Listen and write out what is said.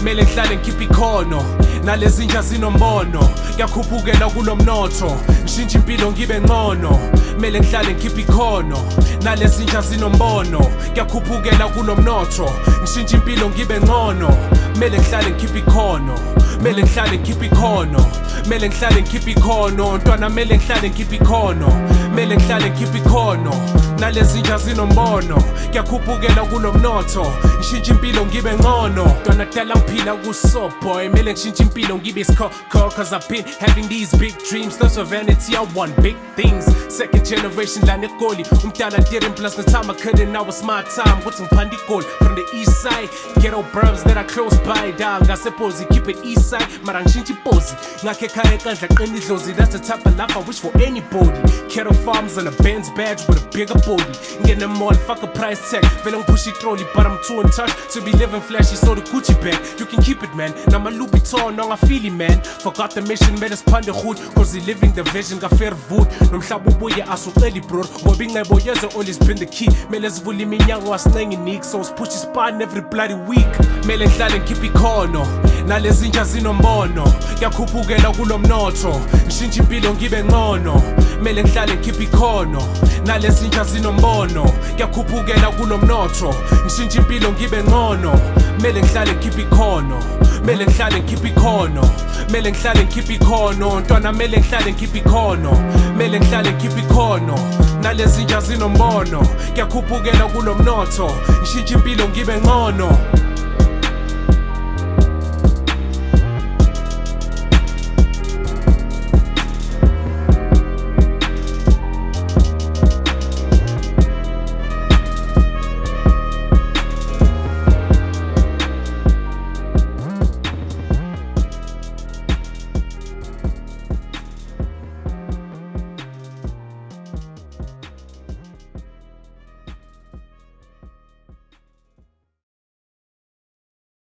mele ngihlale ngikhipha iKhono nalezinja zinombono ngiyakhuphukela kulomnotho ngishintsha impilo ngibe ngcono mele ngihlale ngikhipha iKhono nalezinja zinombono ngiyakhuphukela kulomnotho ngishintsha impilo ngibe ngcono mele ngihlale ngikhipha iKhono mele ngihlale ngikhipha iKhono mele ngihlale ngikhipha iKhono ntwana mele ngihlale ngikhipha iKhono mele ngihlale ngikhipha iKhono nalezinja zinombono ngiyakhuphukela kulomnotho ngishintsha impilo ngibe ngcono ntwana kudala ngiphila kuso boy mele ngishintsha impilo ngibe isikhokho cause I've been having these big dreams those are vanity I want big things second generation la negoli umdala didn't plus the time I couldn't now it's my time kuthi ngiphanda igoli from the east side ghetto burbs that are close by dog ngasepozi keep it east side mara ngishintsha ipozi ngakhe ekhaya ekandla qina idlozi that's the type of life I wish for anybody cattle farms and a Benz badge with a bigger body get them all fuck a price tag vele ngipush trolley but I'm too in touch to be living flashy so the Gucci bag you can keep it man now my Louis Vuitton no I feel it man forgot the mission made us phande goed cause he living the vision ka fair vote nomhlaba ubuye asuceli bro ngoba ingcebo yeze always been the key mele sivula iminyango wasinenge nick so push ispan every bloody week mele ngihlale ngikhipha iKhono nalezinja zinombono ngiyakhuphukela kulomnotho ngishintsha impilo ngibe ngcono mele ngihlale ngikhipha iKhono nalezinja zinombono ngiyakhuphukela kulomnotho ngishintsha impilo ngibe ngcono mele ngihlale ngikhipha iKhono mele ngihlale ngikhipha iKhono mele ngihlale ngikhipha iKhono ntwana mele ngihlale ngikhipha iKhono mele ngihlale ngikhipha iKhono nalezinja zinombono ngiyakhuphukela kulomnotho ngishintsha impilo ngibe ngcono